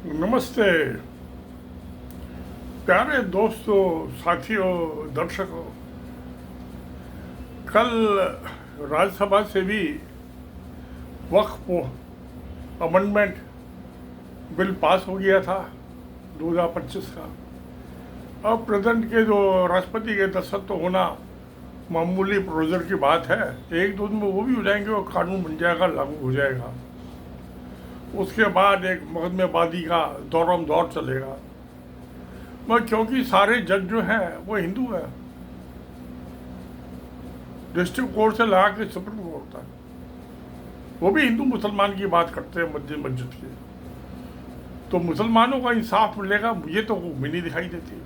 नमस्ते प्यारे दोस्तों, साथियों, दर्शकों। कल राज्यसभा से भी वक्फ अमेंडमेंट बिल पास हो गया था 2025 का। अब प्रेसिडेंट के जो राष्ट्रपति के दस्तखत तो होना मामूली प्रोसीजर की बात है, एक दो दिन में वो भी हो जाएंगे और कानून बन जाएगा, लागू हो जाएगा। उसके बाद एक मुकदमेबाजी का दौरम दौर चलेगा। मगर क्योंकि सारे जज जो हैं वो हिंदू हैं, डिस्ट्रिक्ट कोर्ट से लगा के सुप्रीम कोर्ट तक, वो भी हिंदू मुसलमान की बात करते हैं मस्जिद की, तो मुसलमानों का इंसाफ मिलेगा मुझे तो उम्मीद नहीं दिखाई देती।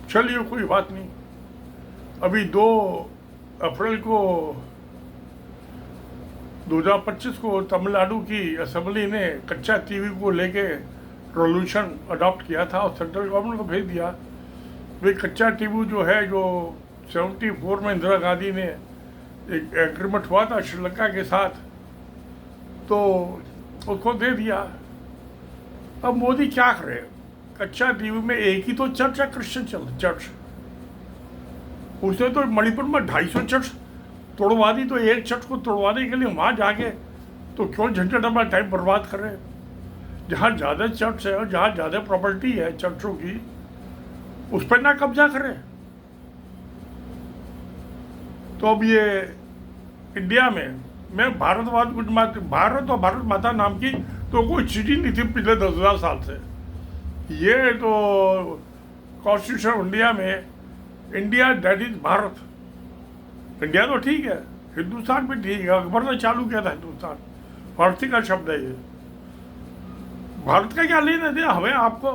चलिए कोई बात नहीं। अभी 2 अप्रैल को 2025 को तमिलनाडु की असेंबली ने कच्चा टीवी को लेके रेजोल्यूशन अडॉप्ट किया था और सेंट्रल गवर्नमेंट को भेज दिया। वे कच्चा टीवी जो है, जो 74 में इंदिरा गांधी ने एक एग्रीमेंट हुआ था श्रीलंका के साथ, तो उसको दे दिया। अब मोदी क्या करे? कच्चा टीवी में एक ही तो चर्च है, क्रिश्चियन चर्च। उसने तो मणिपुर में 250 चर्च तोड़वा दी, तो एक चर्च को तोड़वाने के लिए वहाँ जाके तो क्यों झंझट अपना टाइम बर्बाद कर रहे हैं? जहाँ ज़्यादा चर्च है और जहाँ ज़्यादा प्रॉपर्टी है चर्चों की, उस पर ना कब्जा करें। तो अब ये इंडिया में मैं भारतवाद भारत और भारत माता नाम की तो कोई चीज ही नहीं थी पिछले 10,000 साल से। ये तो कॉन्स्टिट्यूशन इंडिया में India that is Bharat. India तो ठीक है, हिंदुस्तान भी ठीक है, अकबर ने चालू किया था हिंदुस्तान, फारसी का शब्द है ये। भारत का क्या लेना दिया हमें आपको?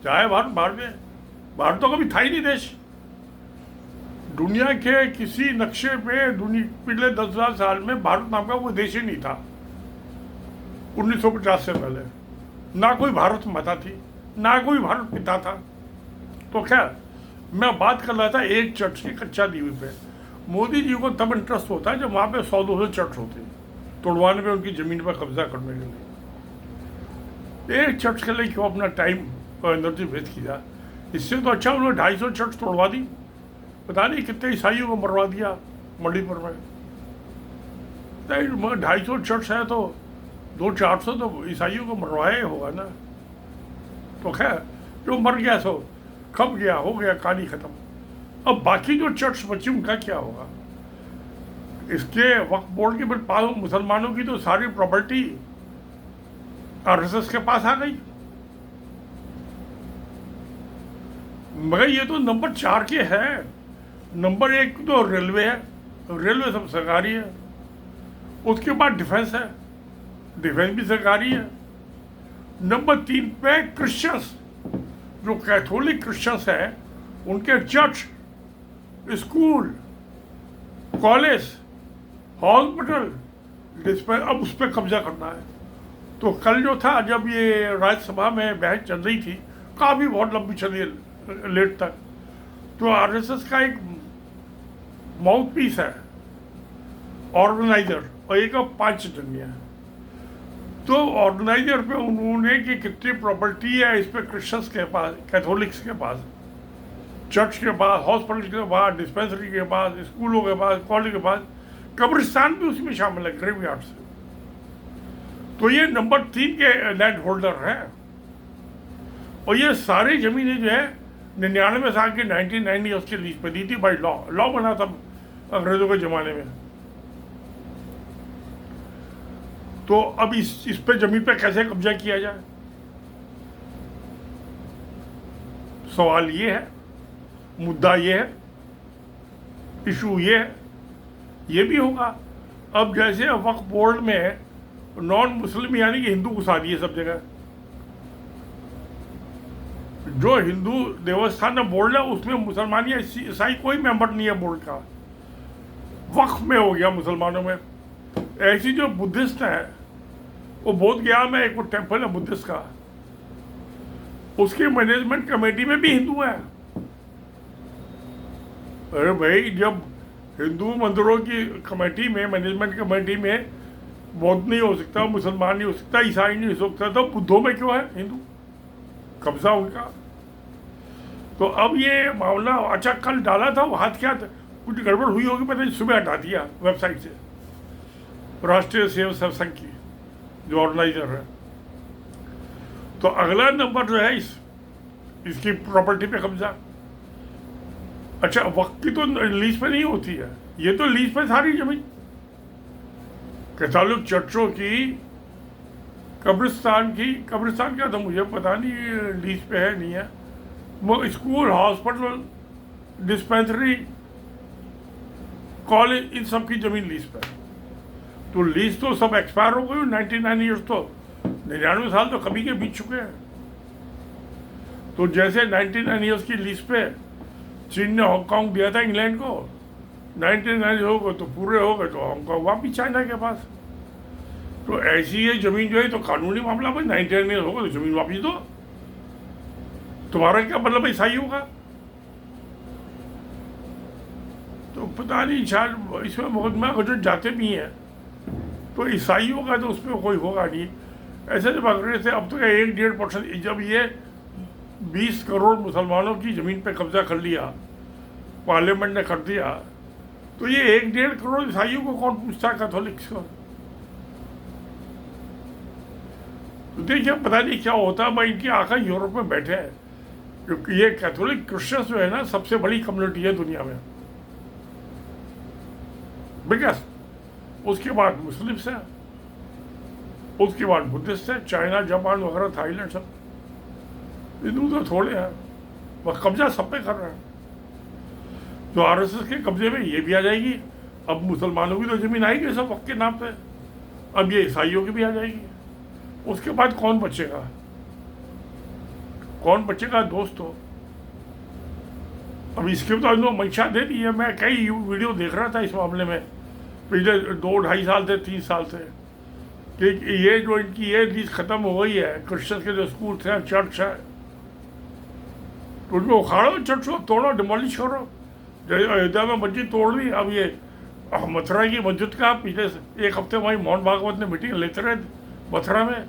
चाहे भारत तो कभी था ही नहीं देश। दुनिया के किसी नक्शे पे पिछले 10,000 साल में भारत नाम का कोई देश ही नहीं था। 1950 से पहले ना कोई भारत माता थी, ना कोई भारत पिता था। तो खैर, मैं बात कर रहा था एक चर्च की कच्चा दीवी पे। मोदी जी को तब इंटरेस्ट होता है जब वहाँ पे 100-200 चर्च होते हैं, तोड़वाने पे, उनकी ज़मीन पर कब्जा करने के लिए। एक चर्च के लिए क्यों अपना टाइम और एनर्जी वेस्ट किया? इससे तो अच्छा उन्होंने 250 चर्च तोड़वा दी। पता नहीं कितने ईसाइयों को मरवा दिया मणिपुर में। 250 चर्च है तो 200-400 तो ईसाइयों को मरवाया होगा ना। तो खैर, जो मर गया सो खप गया, हो गया, कहानी खत्म। अब बाकी जो चर्च बची उनका क्या होगा? इसके वक्फ बोर्ड के पास मुसलमानों की तो सारी प्रॉपर्टी आरएसएस के पास आ गई। मगर ये तो नंबर 4 के है। नंबर 1 तो रेलवे है, रेलवे सब सरकारी है। उसके बाद डिफेंस है, डिफेंस भी सरकारी है। नंबर 3 पे क्रिश्चियंस, जो कैथोलिक क्रिश्चियंस हैं, उनके चर्च, स्कूल, कॉलेज, हॉस्पिटल, अब उस पर कब्जा करना है। तो कल जो था, जब ये राज्यसभा में बहस चल रही थी, काफ़ी बहुत लंबी चली, लेट तक, तो आरएसएस का एक माउथ पीस है, ऑर्गेनाइजर, और एक 5 जनिया। तो ऑर्गेनाइजर पे उन्होंने कि कितनी प्रॉपर्टी है इस पर क्रिश्चियंस के पास, कैथोलिक्स के पास, चर्च के पास, हॉस्पिटल के पास, डिस्पेंसरी के पास, स्कूलों के पास, कॉलेज के पास, कब्रिस्तान भी उसमें शामिल है, ग्रेवयार्ड से। तो ये नंबर 3 के लैंड होल्डर हैं। और ये सारी जमीनें जो है 99 साल के 1990 उसके लीज पे दी थी भाई। लॉ बना था अंग्रेजों के ज़माने में। तो अब इस पे जमीन पे कैसे कब्जा किया जाए? सवाल ये है, मुद्दा ये है, इशू ये है। ये भी होगा। अब जैसे वक्फ बोर्ड में नॉन मुस्लिम यानी कि हिंदू घुसा दिए सब जगह। जो हिंदू देवस्थान बोर्ड है उसमें मुसलमान या ईसाई कोई मेंबर नहीं है बोर्ड का, वक्फ में हो गया मुसलमानों में। ऐसी जो बुद्धिस्ट है, वो बोध गया में एक टेम्पल है बुद्धिस्ट का, उसकी मैनेजमेंट कमेटी में भी हिंदू है। अरे भाई, जब हिंदू मंदिरों की कमेटी में, मैनेजमेंट कमेटी में बौद्ध नहीं हो सकता, मुसलमान नहीं हो सकता, ईसाई नहीं हो सकता, तो बुद्धों में क्यों है हिंदू? कब्जा उनका। तो अब ये मामला अच्छा कल डाला था, वो हाथ क्या था, कुछ गड़बड़ हुई होगी, पता नहीं, सुबह हटा दिया वेबसाइट से राष्ट्रीय सेवा संघ की जो ऑर्गेनाइजर है। तो अगला नंबर जो है इसकी प्रॉपर्टी पे कब्जा। अच्छा, वक्त की तो लीज पे नहीं होती है, ये तो लीज पे सारी जमीन, कैथोलिक चर्चों की, कब्रिस्तान का तो मुझे पता नहीं लीज पे है नहीं है, वो स्कूल, हॉस्पिटल, डिस्पेंसरी, कॉलेज, इन सब की जमीन लीज पे। तो लीज तो सब एक्सपायर हो गई, 99 ईयर्स, तो 99 साल तो कभी के बीत चुके हैं। तो जैसे 99 ईयर्स की लीज पे चीन ने हांगकांग दिया था इंग्लैंड को, 99 हो गए तो पूरे हो गए, तो हांगकांग वापिस चाइना के पास। तो ऐसी ये जमीन जो है तो कानूनी मामला, भाई 99 ईयर्स हो गए तो जमीन वापिस दो, तुम्हारा क्या मतलब ईसाई होगा? तो पता नहीं, शायद इसमें मुकदमा जो जाते भी हैं तो ईसाइयों का तो उसमें कोई होगा नहीं। ऐसे जब अंग्रेज से अब तो 1-1.5%, जब ये 20 करोड़ मुसलमानों की ज़मीन पे कब्जा कर लिया, पार्लियामेंट ने कर दिया, तो ये 1-1.5 करोड़ ईसाइयों को कौन पूछता है, कैथोलिक्स को? तो देखिए पता नहीं क्या होता है। भाई इनकी आंखें यूरोप में बैठे हैं, क्योंकि ये कैथोलिक क्रिश्चियंस जो है ना, सबसे बड़ी कम्युनिटी है दुनिया में, बिगेस्ट। उसके बाद मुस्लिम्स हैं, उसके बाद बुद्धिस्ट है, चाइना, जापान वगैरह, थाईलैंड, सब। हिंदू तो थोड़े हैं, वह कब्जा सब पे कर रहे हैं। तो आरएसएस के कब्जे में ये भी आ जाएगी। अब मुसलमानों की तो जमीन आएगी सब वक्त के नाम पे, अब ये ईसाइयों की भी आ जाएगी। उसके बाद कौन बचेगा? कौन बचेगा दोस्तों? अब इसके तो इन्होंने मंशा दे दी है। मैं कई वीडियो देख रहा था इस मामले में पिछले 2-2.5 साल से, 3 साल से, कि ये जो इनकी ये लीज खत्म हो गई है, क्रिश्चियन के जो स्कूल थे, चर्च है, तो उनको उखाड़ो, चर्च को तोड़ो, डिमोलिश करो। जैसे अयोध्या में मस्जिद तोड़ दी, अब ये मथुरा की मस्जिद का पिछले 1 हफ्ते वहीं मोहन भागवत ने मीटिंग लेते रहे मथुरा में।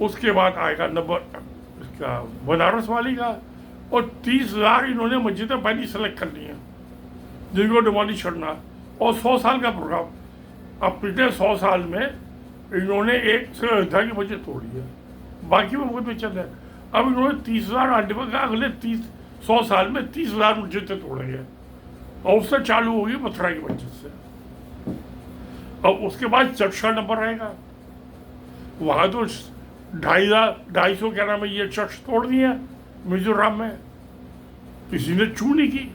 उसके बाद आएगा नंबर इसका बनारस वाली का, और 30,000 इन्होंने मस्जिदें पहली सेलेक्ट कर ली हैं जिनको डिमोलिश करना, और 100 साल का प्रोग्राम। अब पिछले 100 साल में इन्होंने एक से अयोध्या की मस्जिद तोड़ी है, बाकी में बहुत चल रहे हैं। अब इन्होंने 30,000 आर्टिकल का अगले 100 साल में 30,000 मस्जिदें तोड़ेंगे, और उससे चालू होगी मथुरा की मस्जिद से। अब उसके बाद चर्च का नंबर रहेगा, वहाँ तो 250 क्या नाम है, ये चर्च तोड़ दिए मिजोरम में, किसी ने चू नहीं की,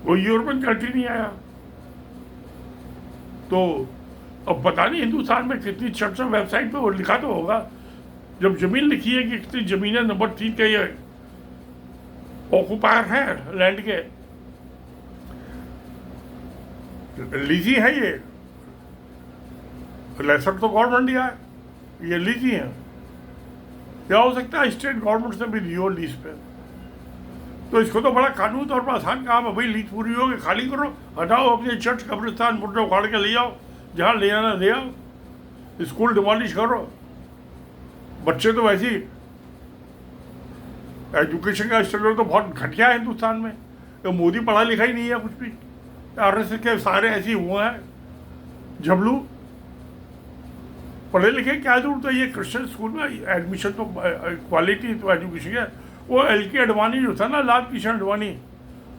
कोई यूरोपियन कंट्री नहीं आया। तो अब पता नहीं हिंदुस्तान में कितनी चर्च, वेबसाइट पे वो लिखा तो होगा, जब जमीन लिखी है कि कितनी जमीनें नंबर 3 के ये ऑक्युपायर है लैंड के, लीजी है ये, लेसर तो गवर्नमेंट दिया है, ये लीजी है। क्या हो सकता है स्टेट गवर्नमेंट से भी लियो लीज पे? तो इसको तो बड़ा कानूनी तौर पर आसान काम है, भाई लीज पूरी हो गई, खाली करो, हटाओ अपने चर्च, कब्रिस्तान, मुर्दे उखाड़ के ले आओ, जहाँ ले आना ले आओ, स्कूल डिमोलिश करो। बच्चे तो वैसे ही, एजुकेशन का स्ट्रक्चर तो बहुत घटिया है हिंदुस्तान में, तो मोदी पढ़ा लिखा ही नहीं है कुछ भी, आरएसएस के सारे ऐसे हुए हैं झबलू, पढ़े लिखे क्या जरूरत है। ये क्रिश्चियन स्कूल में एडमिशन तो क्वालिटी तो एजुकेशन है। वो LK अडवाणी जो था ना, लाल कृष्ण अडवाणी,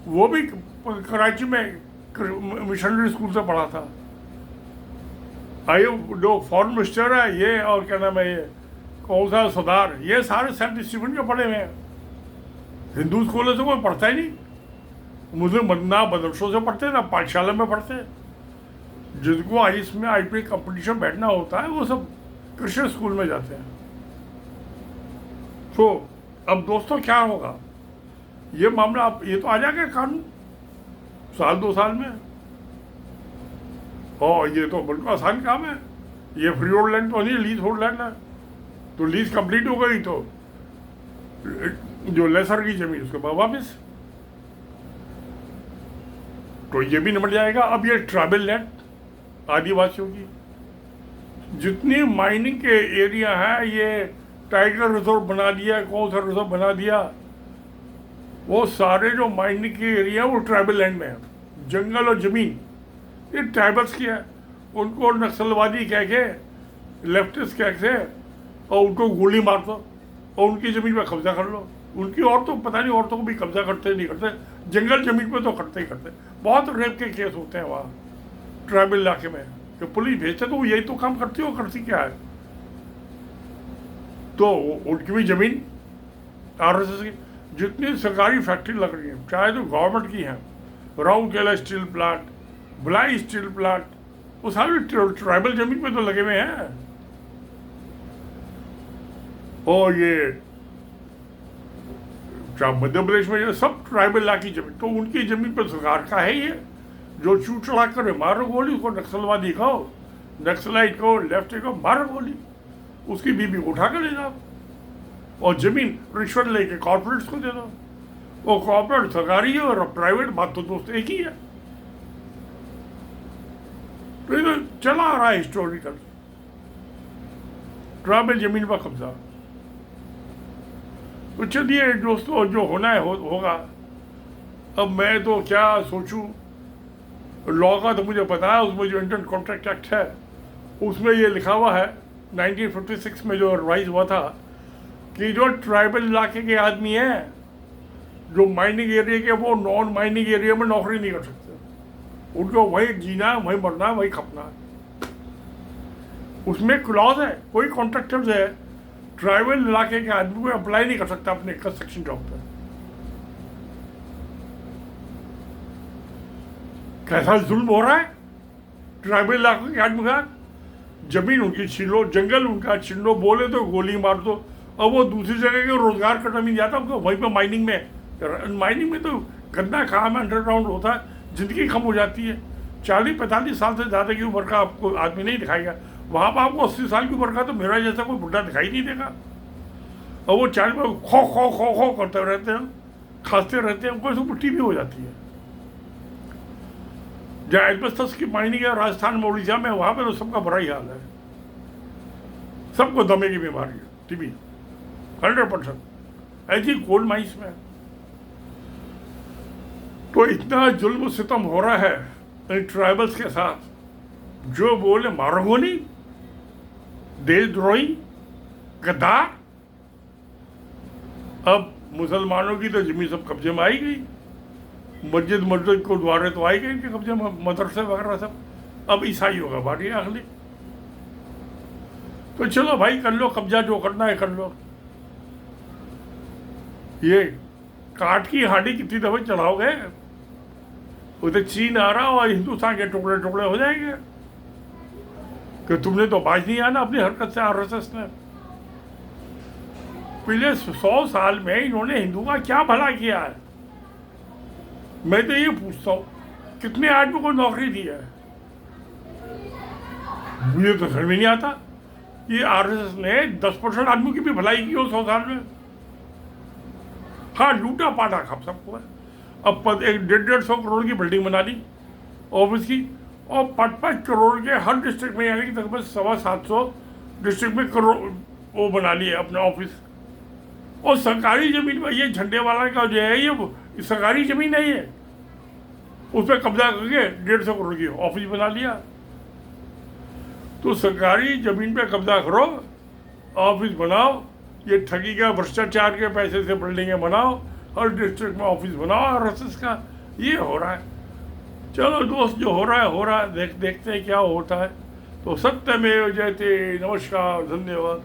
वो भी कराची में मिशनरी स्कूल से पढ़ा था। आइए जो फॉरेन मिनिस्टर है ये, और क्या नाम है ये, कौन सा सरदार, ये सारे सेंट स्टीफन के पढ़े हुए हैं। हिंदू स्कूलों से कोई पढ़ता ही नहीं, मुस्लिम ना मदरसों से पढ़ते ना पाठशाला में पढ़ते। जिनको इसमें IPA कंपटीशन बैठना होता है वो सब क्रिश्चियन स्कूल में जाते हैं। तो अब दोस्तों क्या होगा ये मामला, अब ये तो आ जाएगा कानून 1-2 साल में, और ये तो बिल्कुल आसान काम है। ये फ्री होल्ड लैंड तो नहीं, लीज होल्ड लैंड है। तो लीज कंप्लीट हो गई तो जो लेसर की जमीन उसके बाद वापस, तो ये भी निपट जाएगा। अब ये ट्राइबल लैंड आदिवासियों की, जितनी माइनिंग के एरिया है, ये टाइगर रिजर्व बना दिया, कौन सा रिजर्व बना दिया, वो सारे जो माइनिंग के एरिया वो ट्राइबल लैंड में है। जंगल और जमीन ये ट्राइबल्स की है। उनको नक्सलवादी कह के, लेफ्टिस्ट कह के, और उनको गोली मार दो और उनकी ज़मीन पर कब्जा कर लो। उनकी औरतों, पता नहीं औरतों को भी कब्जा करते नहीं करते, जंगल जमीन पे तो करते ही करते। बहुत रेप के केस होते हैं वहाँ ट्राइबल इलाके में, कि पुलिस भेजते तो वो यही तो काम करती हो, करती क्या है। तो उनकी भी ज़मीन RSS की, जितनी सरकारी फैक्ट्री लग रही है, चाहे तो गवर्नमेंट की है, Rourkela steel plant, Bhilai steel plant, वो सारे ट्राइबल जमीन पे तो लगे हुए हैं। और ये मध्य प्रदेश में ये सब ट्राइबल इलाके की जमीन, तो उनकी जमीन पर सरकार का है ये, जो चूट चढ़ा कर मारो गोली, उसको नक्सलवादी कहो, नक्सलाइट कहो, लेफ्ट को मारो गोली, उसकी बीबी को उठा कर ले जाओ और जमीन रिश्वत लेके कॉर्पोरेट्स को दे दो। वो कॉर्पोरेट सरकारी है और प्राइवेट, बात तो दोस्त एक ही है। तो ये चला आ रहा है हिस्टोरिकल ट्राइबल जमीन पर कब्जा। तो चलिए दोस्तों, जो होना है होगा। अब मैं तो क्या सोचूं, लॉ का तो मुझे पता है, उसमें जो इंडियन कॉन्ट्रैक्ट एक्ट है उसमें ये लिखा हुआ है 1956 में जो रिवाइज हुआ था, कि जो ट्राइबल इलाके के आदमी हैं, जो माइनिंग एरिया के, वो नॉन माइनिंग एरिया में नौकरी नहीं कर सकते। उनको वही जीना है, वही मरना है, वही खपना है। उसमें क्लॉज है, कोई कॉन्ट्रैक्टर है ट्राइबल इलाके के आदमी को अप्लाई नहीं कर सकता अपने कंस्ट्रक्शन जॉब पर। कैसा जुल्म हो रहा है ट्राइबल इलाकों के आदमी का। जमीन उनकी छीन लो, जंगल उनका छीन लो, बोले तो गोली मार दो, और वो दूसरी जगह के रोजगार करना नहीं जाता उनको, वहीं पर माइनिंग में तो गंदा काम है, अंडरग्राउंड होता है, जिंदगी कम हो जाती है। 40-45 साल से ज़्यादा की उम्र का आपको आदमी नहीं दिखाएगा। वहाँ पर आपको 80 साल की उम्र का तो मेरा जैसा कोई बुढ़ा दिखाई नहीं देगा। और वो 40 में खो खो खो खो करते रहते हैं, खांसते रहते हैं, उनको ऐसे उल्टी भी हो जाती है। जहाँ एल्बेस्टस की माइनिंग है राजस्थान में, उड़ीसा में, वहाँ पर तो सबका बुरा ही हाल है। सबको दमे की बीमारी है, TB 100%। ऐसी कोल माइंस में तो इतना जुल्म सितम हो रहा है इन ट्राइबल्स के साथ, जो बोले मारो गोली, देशद्रोही, गद्दार। अब मुसलमानों की तो जमीन सब कब्जे में आई गई, मस्जिद को द्वारे तो आई गई इनके कब्जे में, मदरसे वगैरह सब। अब ईसाइयों का बारी है अगली। तो चलो भाई, कर लो कब्जा, जो करना है कर लो। ये काट की हांडी कितनी दफे चढ़ाओगे, उधर चीन आ रहा और हिंदुस्तान के टुकड़े टुकड़े हो जाएंगे, कि तुमने तो बाज नहीं आना अपनी हरकत से। RSS ने पिछले 100 साल में इन्होंने हिंदू का क्या भला किया है। मैं तो ये पूछता हूँ, कितने आदमी को नौकरी दी है, मुझे तो समझ में नहीं आता। ये RSS ने 10% आदमी की भी भलाई की हो 100 साल में। हाँ, लूटा पाटा खप सबको है। अब 150-150 करोड़ की बिल्डिंग बना ली ऑफिस की, और 5-5 करोड़ के हर डिस्ट्रिक्ट में, यानी कि तकरीबन 750 डिस्ट्रिक्ट में करोड़ वो बना लिए अपने ऑफिस। और सरकारी जमीन में, ये झंडे वाला का जो है, ये सरकारी जमीन नहीं है, उस पर कब्जा करके 150 करोड़ की ऑफिस बना लिया। तो सरकारी जमीन पे कब्जा करो, ऑफिस बनाओ, ये ठगी का भ्रष्टाचार के पैसे से बिल्डिंगें बनाओ, हर डिस्ट्रिक्ट में ऑफिस बनाओ RSS का। ये हो रहा है। चलो दोस्त, जो हो रहा है देखते हैं क्या होता है। तो सत्यमेव जयते। नमस्कार, धन्यवाद।